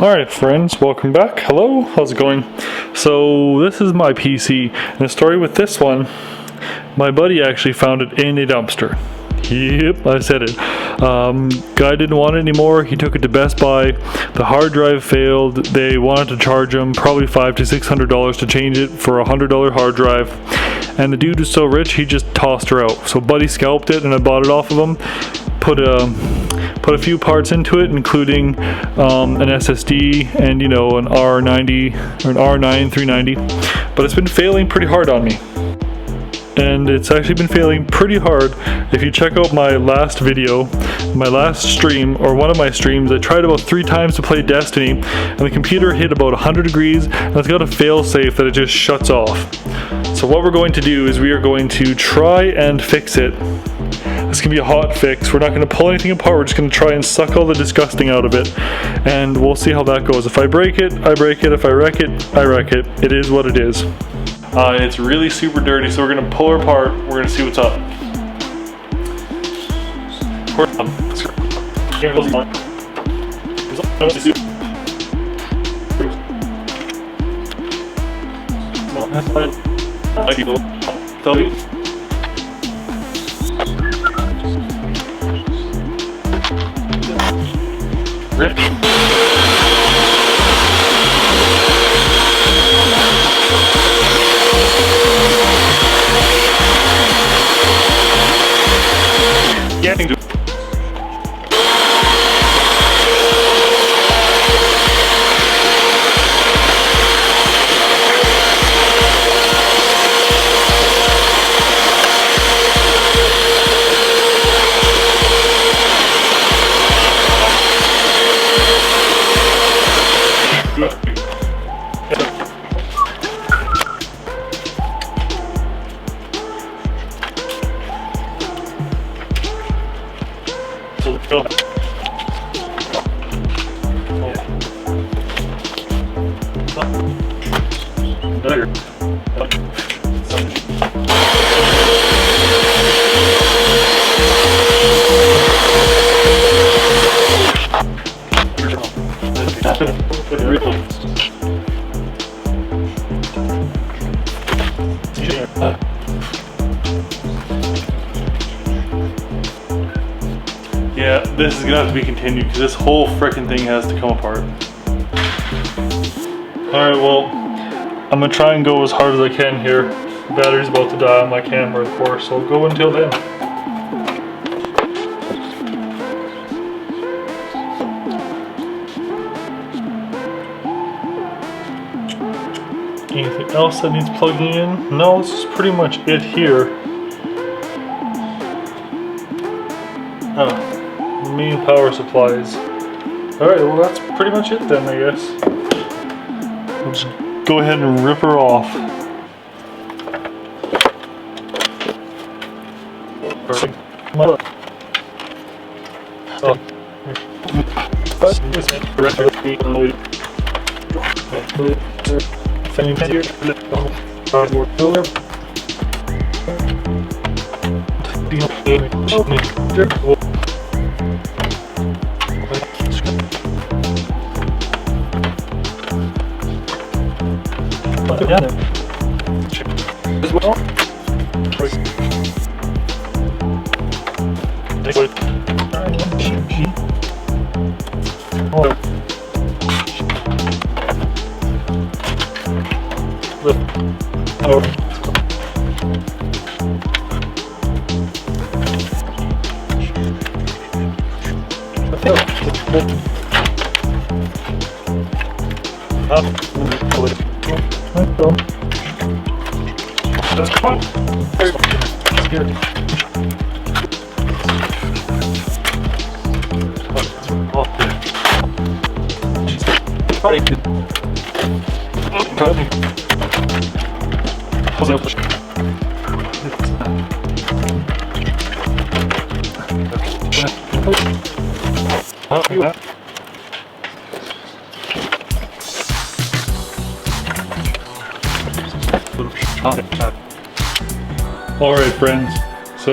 Alright friends, welcome back. Hello, how's it going? So this is my PC, and the story with this one, my buddy actually found it in a dumpster. Yep, I said it. Guy didn't want it anymore. He took it to Best Buy. The hard drive failed. They wanted to charge him probably $500 to $600 to change it for a $100 hard drive. And the dude was so rich, he just tossed her out. So buddy scalped it, and I bought it off of him. Put a few parts into it, including an SSD and an R90 or an R9 390. But it's been failing pretty hard on me. And it's actually been failing pretty hard. If you check out my last video, my last stream, or one of my streams, I tried about 3 times to play Destiny, and the computer hit about 100 degrees, and it's got a fail safe that it just shuts off. So what we're going to do is we are going to try and fix it. This can be a hot fix. We're not going to pull anything apart. We're just going to try and suck all the disgusting out of it, and we'll see how that goes. If I break it, I break it. If I wreck it, I wreck it. It is what it is. It's really super dirty, so we're going to pull her apart. We're going to see what's up. Rip. Getting to Yeah, this is gonna have to be continued because this whole frickin' thing has to come apart. Alright, well, I'm gonna try and go as hard as I can here. The battery's about to die on my camera, of course, so I'll go until then. Anything else that needs plugging in? No, this is pretty much it here. Main power supplies. Alright, well that's pretty much it then, I guess. I'll just go ahead and rip her off. As well. That's fun. That's good. Alright friends, so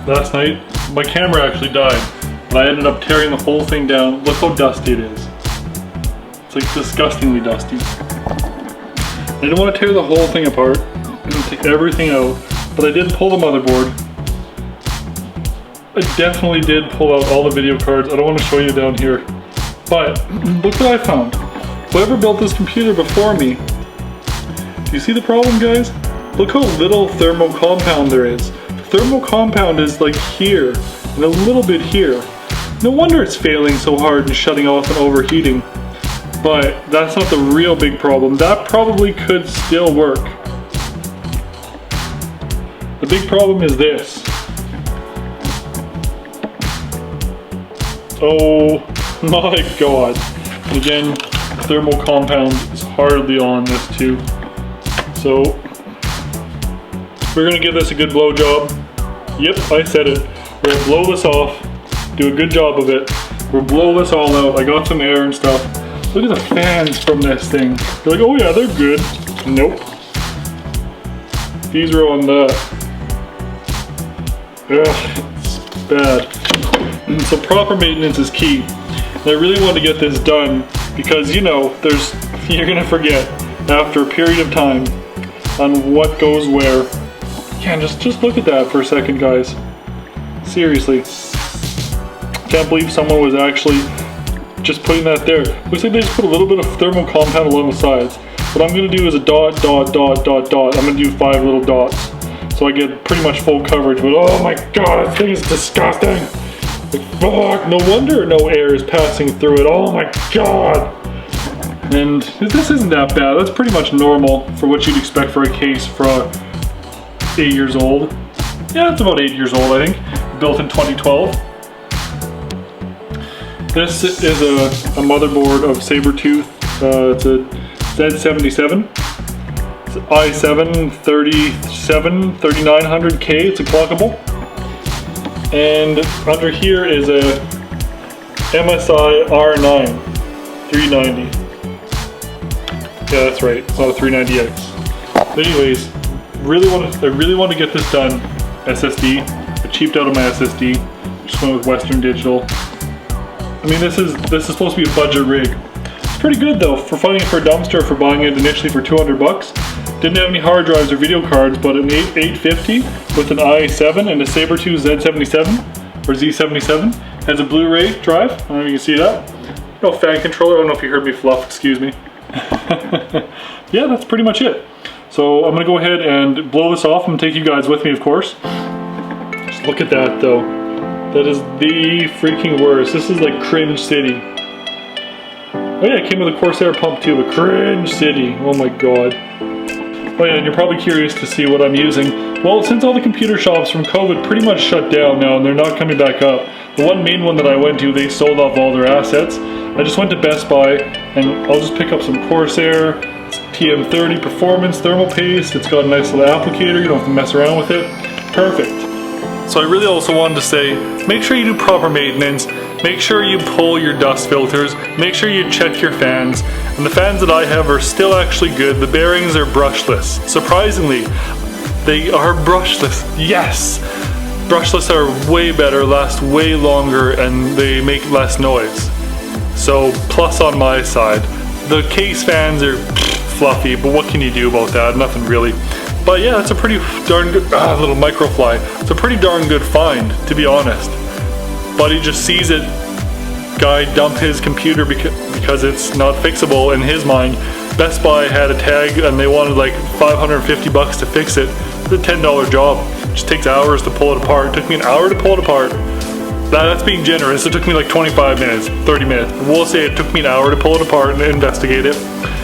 last night my camera actually died, and I ended up tearing the whole thing down. Look how dusty it is. It's like disgustingly dusty. I didn't want to tear the whole thing apart and take everything out, but I did pull the motherboard. I definitely did pull out all the video cards. I don't want to show you down here, but look what I found. Whoever built this computer before me, do you see the problem, guys? Look how little thermal compound there is. Thermal compound is like here and a little bit here. No wonder it's failing so hard and shutting off and overheating. But that's not the real big problem. That probably could still work. The big problem is this. Oh my god. Again, thermal compound is hardly on this too. So we're gonna give this a good blow job. Yep, I said it. We're gonna blow this off, do a good job of it. We'll blow this all out. I got some air and stuff. Look at the fans from this thing. You're like, oh yeah, they're good. Nope. These are on the... Ugh, it's bad. So proper maintenance is key. And I really want to get this done because, you know, you're gonna forget after a period of time on what goes where. Yeah, just look at that for a second, guys. Seriously. Can't believe someone was actually just putting that there. Looks like they just put a little bit of thermal compound along the sides. What I'm gonna do is a dot, dot, dot, dot, dot. I'm gonna do 5 little dots. So I get pretty much full coverage, but oh my god, this thing is disgusting. Like, fuck, no wonder no air is passing through it. Oh my god. And this isn't that bad. That's pretty much normal for what you'd expect for a case for 8 years old. Yeah, it's about 8 years old, I think. Built in 2012. This is a motherboard of Sabertooth. It's a Z77. It's i7 3900K. It's a clockable. And under here is a MSI R9 390. Yeah, that's right. It's not a 390X. But anyways, I really want to get this done. SSD. I cheaped out on my SSD. Just went with Western Digital. I mean, this is supposed to be a budget rig. It's pretty good though for finding it for a dumpster, for buying it initially for 200 bucks. Didn't have any hard drives or video cards, but an 850 with an i7 and a Sabertooth Z77 or Z77 has a Blu-ray drive. I don't know if you can see that. No fan controller. I don't know if you heard me fluff. Excuse me. Yeah, that's pretty much it. So I'm gonna go ahead and blow this off. I'm gonna take you guys with me, of course. Just look at that though. That is the freaking worst. This is like Cringe City. Oh yeah, it came with a Corsair pump too, but Cringe City. Oh my god. Oh yeah, and you're probably curious to see what I'm using. Well, since all the computer shops from COVID pretty much shut down now and they're not coming back up, the one main one that I went to, they sold off all their assets. I just went to Best Buy and I'll just pick up some Corsair. It's TM30 Performance Thermal Paste. It's got a nice little applicator. You don't have to mess around with it. Perfect. So I really also wanted to say, make sure you do proper maintenance, make sure you pull your dust filters, make sure you check your fans, and the fans that I have are still actually good. The bearings are brushless. Surprisingly, they are brushless. Yes! Brushless are way better, last way longer, and they make less noise. So, plus on my side. The case fans are fluffy, but what can you do about that? Nothing really. But yeah, it's a pretty darn good, little microfly. It's a pretty darn good find, to be honest. Buddy just sees it, guy dump his computer because it's not fixable in his mind. Best Buy had a tag and they wanted like 550 bucks to fix it. It's a $10 job. It just takes hours to pull it apart. It took me an hour to pull it apart. That's being generous. It took me like 25 minutes, 30 minutes. We'll say it took me an hour to pull it apart and investigate it.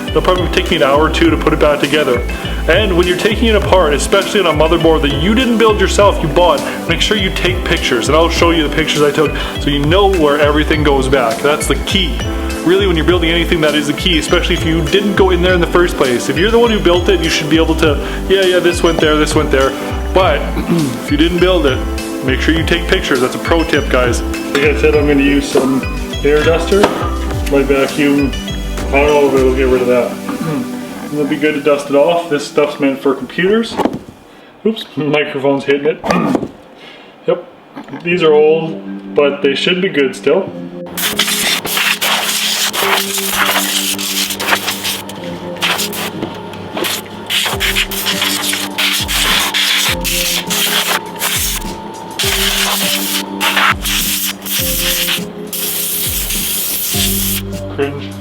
It'll probably take me an hour or two to put it back together. And when you're taking it apart, especially on a motherboard that you didn't build yourself, you bought, make sure you take pictures. And I'll show you the pictures I took so you know where everything goes back. That's the key. Really, when you're building anything, that is the key, especially if you didn't go in there in the first place. If you're the one who built it, you should be able to, yeah, this went there, this went there. But if you didn't build it, make sure you take pictures. That's a pro tip, guys. Like I said, I'm going to use some air duster. My vacuum, I don't know if it'll get rid of that. It'll be good to dust it off. This stuff's meant for computers. Oops, microphone's hitting it. Yep, these are old, but they should be good still. Cringe.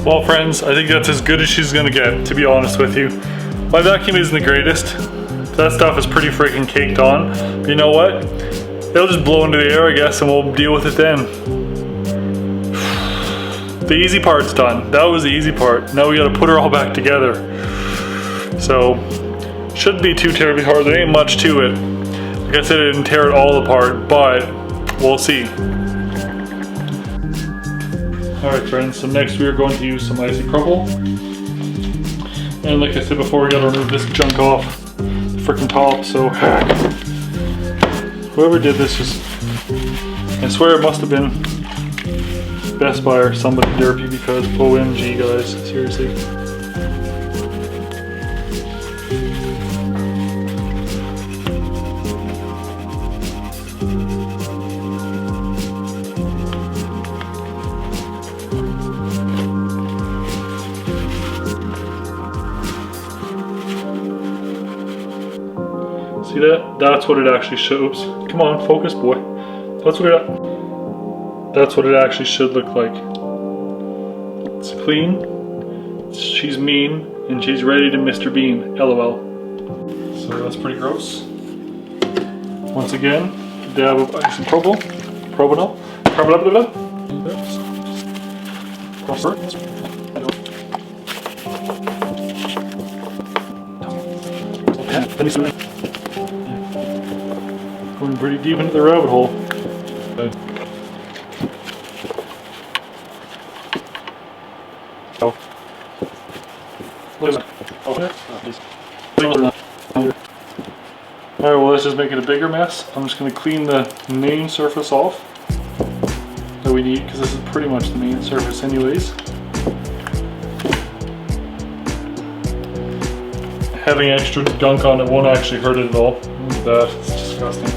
Well friends, I think that's as good as she's gonna get, to be honest with you. My vacuum isn't the greatest. That stuff is pretty freaking caked on. But you know what? It'll just blow into the air, I guess, and we'll deal with it then. The easy part's done. That was the easy part. Now we gotta put her all back together. So, shouldn't be too terribly hard. There ain't much to it. Like I said, I didn't tear it all apart, but we'll see. Alright friends, so next we are going to use some isopropyl. And like I said before, we gotta remove this junk off the freaking top, so whoever did this just, I swear it must have been Best Buy or somebody derpy, because OMG guys, seriously. See that? That's what it actually shows. Come on, focus, boy. That's what it actually should look like. It's clean. She's mean, and she's ready to Mr. Bean. LOL. So that's pretty gross. Once again, dab of isopropyl, propanol, going pretty deep into the rabbit hole. Alright, well let's just make it a bigger mess. I'm just going to clean the main surface off that we need, because this is pretty much the main surface anyways. Having extra gunk on it won't actually hurt it at all. Look at that, it's disgusting.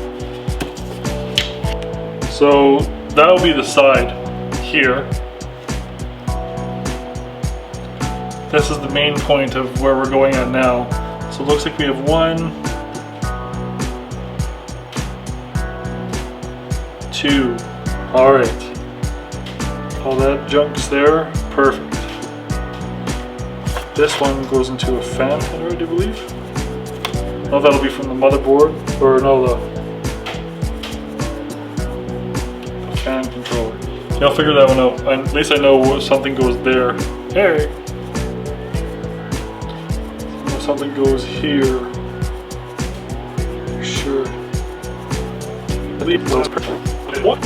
So that'll be the side here. This is the main point of where we're going at now. So it looks like we have 1, 2. Alright. All that junk's there. Perfect. This one goes into a fan header, I do believe. Oh, that'll be from the motherboard, or no, the fan controller. Yeah, I'll figure that one out. At least I know something goes there. Hey! Something goes here. Sure. I believe those perfect. What?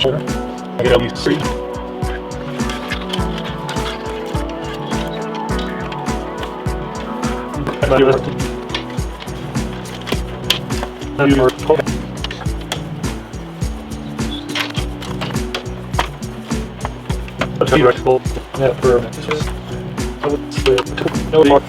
Sure. I got these 3. theoretical for no more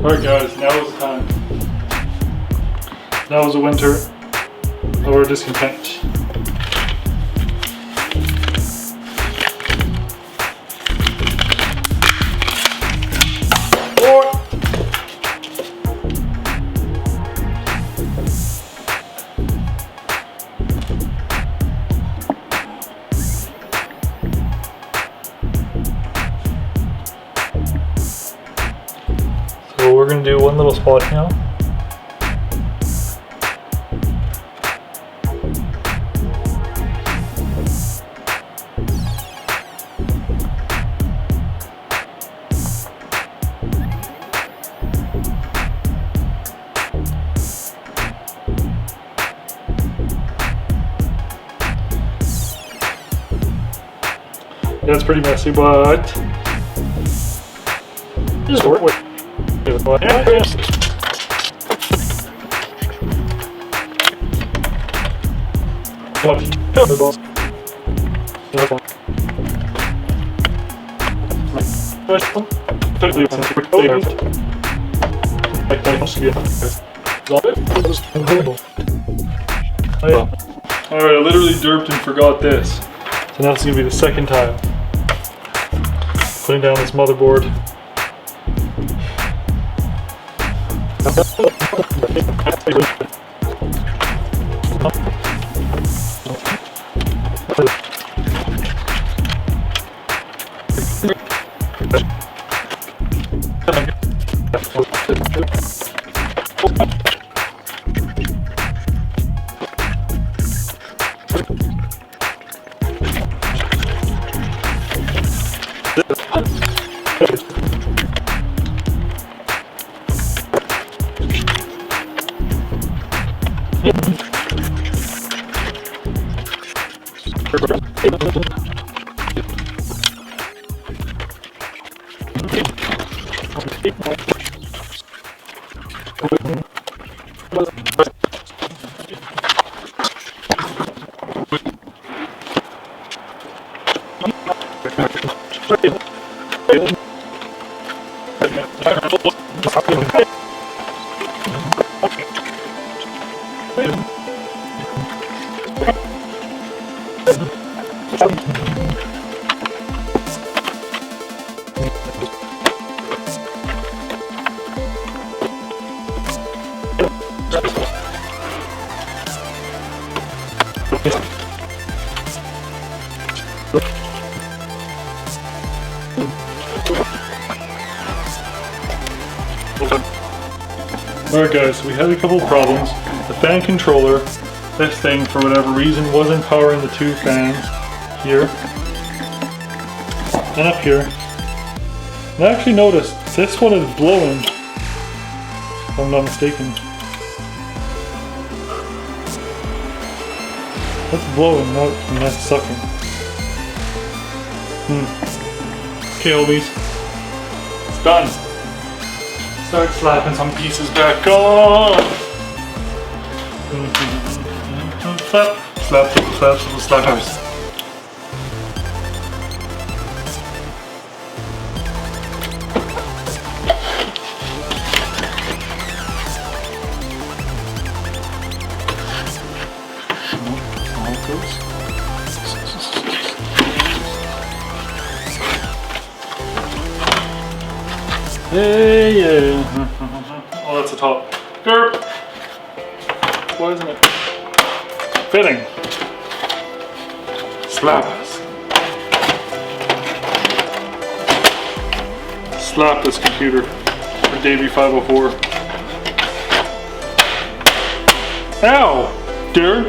Alright guys, now is the time. Now is the winter of our discontent. So we're going to do one little spot now. Yeah, it's pretty messy, but just work with it. Alright, I literally derped and forgot this. So now it's going to be the second time. Putting down this motherboard. Alright guys, we had a couple of problems. The fan controller, this thing for whatever reason wasn't powering the two fans here and up here. And I actually noticed this one is blowing, if I'm not mistaken. That's blowing, not sucking. Okay, homies, it's done. Start slapping some pieces back on. Slap, slap, slap, slappers. Hey, yeah. Oh, that's the top. Derp. Why isn't it fitting? Slap us. Slap this computer for Davey 504. Ow! Dear.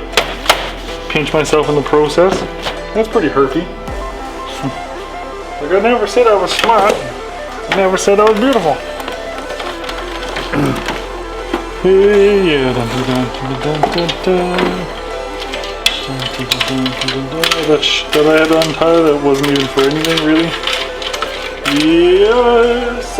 Pinch myself in the process. That's pretty herpy. Like I never said I was smart. I never said I was beautiful. Hey, yeah. That I had to untie that wasn't even for anything, really. Yes.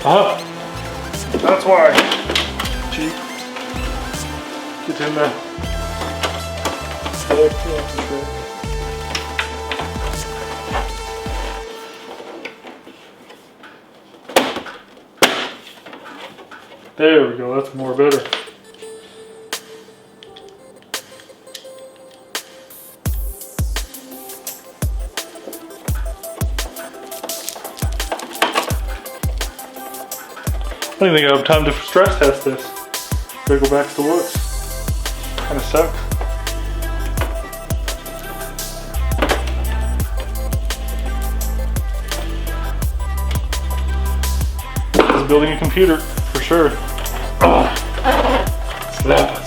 Ah, that's why. Cheap. Get in there. There we go, that's more better. I don't think I have time to stress test this. Gotta go back to the woods. Kinda sucks. This is building a computer, for sure. Oh. Slap us.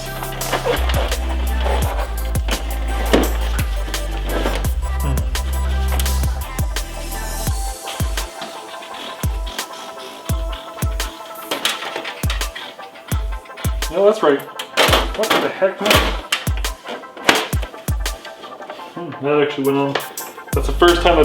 No, that's right. What the heck, man? That actually went on. That's the first time